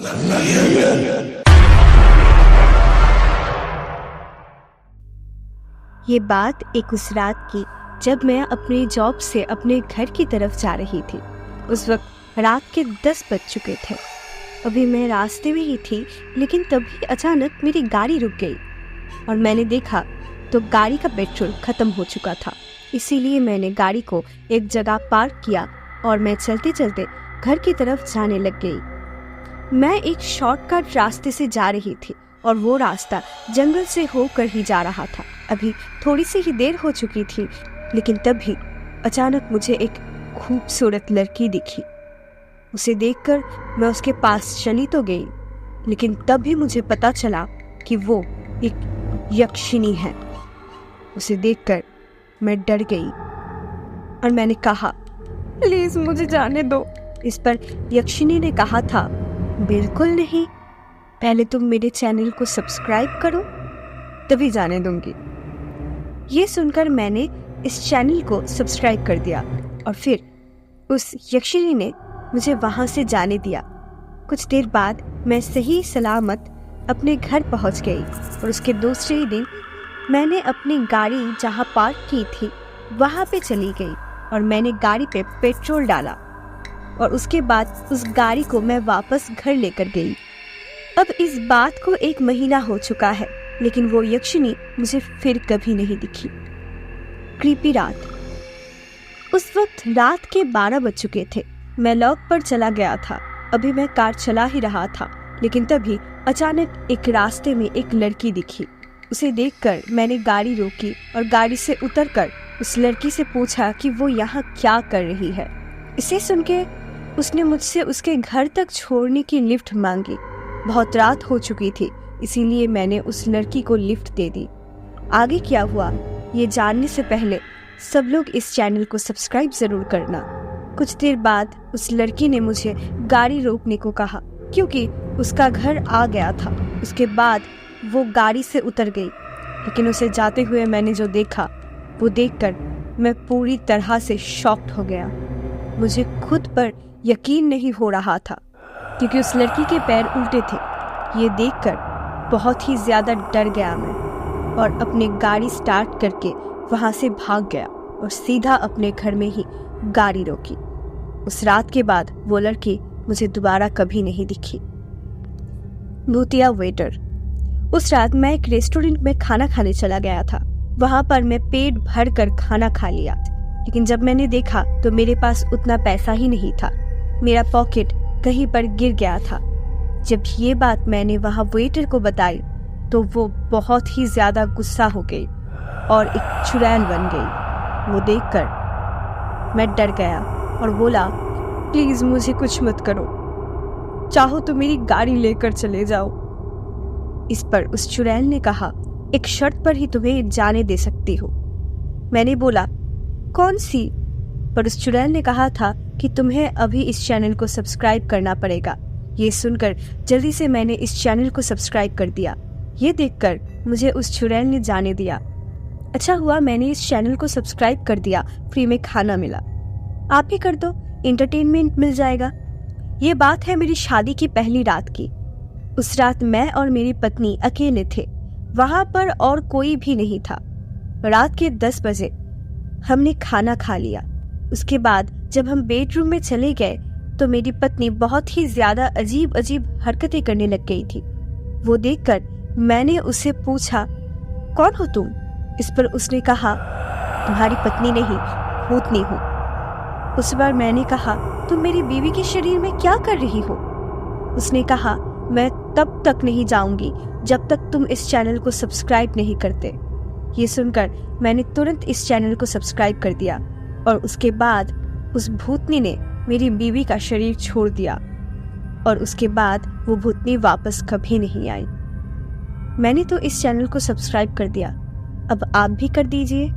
ये बात एक उस रात की जब मैं अपनी जॉब से अपने घर की तरफ जा रही थी। उस वक्त रात के 10 बज चुके थे। अभी मैं रास्ते में ही थी, लेकिन तभी अचानक मेरी गाड़ी रुक गई और मैंने देखा तो गाड़ी का पेट्रोल खत्म हो चुका था। इसीलिए मैंने गाड़ी को एक जगह पार्क किया और मैं चलते चलते घर की तरफ जाने लग गई। मैं एक शॉर्टकट रास्ते से जा रही थी और वो रास्ता जंगल से होकर ही जा रहा था। अभी थोड़ी सी ही देर हो चुकी थी, लेकिन तभी अचानक मुझे एक खूबसूरत लड़की दिखी। उसे देखकर मैं उसके पास चली तो गई, लेकिन तभी मुझे पता चला कि वो एक यक्षिणी है। उसे देखकर मैं डर गई और मैंने कहा, प्लीज मुझे जाने दो। इस पर यक्षिणी ने कहा था, बिल्कुल नहीं, पहले तुम मेरे चैनल को सब्सक्राइब करो, तभी जाने दूंगी। ये सुनकर मैंने इस चैनल को सब्सक्राइब कर दिया और फिर उस यक्षिणी ने मुझे वहां से जाने दिया। कुछ देर बाद मैं सही सलामत अपने घर पहुंच गई और उसके दूसरे ही दिन मैंने अपनी गाड़ी जहां पार्क की थी वहां पे चली गई और मैंने गाड़ी पे पेट्रोल डाला और उसके बाद उस गाड़ी को मैं वापस घर लेकर गई। अब इस बात को 1 महीना हो चुका है, लेकिन वो यक्षिणी मुझे फिर कभी नहीं दिखी। क्रीपी रात। उस वक्त रात के 12 बज चुके थे। मैं लॉक पर चला गया था। अभी मैं कार चला ही रहा था, लेकिन तभी अचानक एक रास्ते में एक लड़की दिखी। उसे देखकर मैंने गाड़ी रोकी और गाड़ी से उतरकर उस लड़की से पूछा कि वो यहाँ क्या कर रही है। इसे सुनके उसने मुझसे उसके घर तक छोड़ने की लिफ्ट मांगी। बहुत रात हो चुकी थी, इसीलिए मैंने उस लड़की को लिफ्ट दे दी। आगे क्या हुआ ये जानने से पहले सब लोग इस चैनल को सब्सक्राइब जरूर करना। कुछ देर बाद उस लड़की ने मुझे गाड़ी रोकने को कहा, क्योंकि उसका घर आ गया था। उसके बाद वो गाड़ी से उतर गई, लेकिन उसे जाते हुए मैंने जो देखा वो देखकर मैं पूरी तरह से शॉक्ड हो गया। मुझे खुद पर यकीन नहीं हो रहा था, क्योंकि उस लड़की के पैर उल्टे थे। ये देखकर बहुत ही ज़्यादा डर गया मैं और अपनी गाड़ी स्टार्ट करके वहाँ से भाग गया और सीधा अपने घर में ही गाड़ी रोकी। उस रात के बाद वो लड़की मुझे दोबारा कभी नहीं दिखी। भूतिया वेटर। उस रात मैं एक रेस्टोरेंट में खाना खाने चला गया था। वहाँ पर मैं पेट भर कर खाना खा लिया, लेकिन जब मैंने देखा तो मेरे पास उतना पैसा ही नहीं था। मेरा पॉकेट कहीं पर गिर गया था। जब ये बात मैंने वहाँ वेटर को बताई तो वो बहुत ही ज्यादा गुस्सा हो गई और एक चुड़ैल बन गई। वो देखकर मैं डर गया और बोला, प्लीज मुझे कुछ मत करो, चाहो तो मेरी गाड़ी लेकर चले जाओ। इस पर उस चुड़ैल ने कहा, एक शर्त पर ही तुम्हें जाने दे सकती हो। मैंने बोला, कौन सी? पर उस चुड़ैल ने कहा था कि तुम्हें अभी इस चैनल को सब्सक्राइब करना पड़ेगा। ये सुनकर जल्दी से मैंने इस चैनल को सब्सक्राइब कर दिया। ये देखकर मुझे उस चुड़ैल ने जाने दिया। अच्छा हुआ मैंने इस चैनल को सब्सक्राइब कर दिया, फ्री में खाना मिला। आप भी कर दो, एंटरटेनमेंट मिल जाएगा। ये बात है मेरी शादी की पहली रात की। उस रात मैं और मेरी पत्नी अकेले थे। वहां पर और कोई भी नहीं था। रात के 10 बजे हमने खाना खा लिया। उसके बाद जब हम बेडरूम में चले गए तो मेरी पत्नी बहुत ही ज्यादा अजीब अजीब हरकतें करने लग गई थी। वो देखकर मैंने उससे पूछा, कौन हो तुम? इस पर उसने कहा, तुम्हारी पत्नी नहीं, भूतनी हूँ। उस बार मैंने कहा, तुम मेरी बीवी के शरीर में क्या कर रही हो? उसने कहा, मैं तब तक नहीं जाऊंगी जब तक तुम इस चैनल को सब्सक्राइब नहीं करते। ये सुनकर मैंने तुरंत इस चैनल को सब्सक्राइब कर दिया और उसके बाद उस भूतनी ने मेरी बीवी का शरीर छोड़ दिया और उसके बाद वो भूतनी वापस कभी नहीं आई। मैंने तो इस चैनल को सब्सक्राइब कर दिया, अब आप भी कर दीजिए।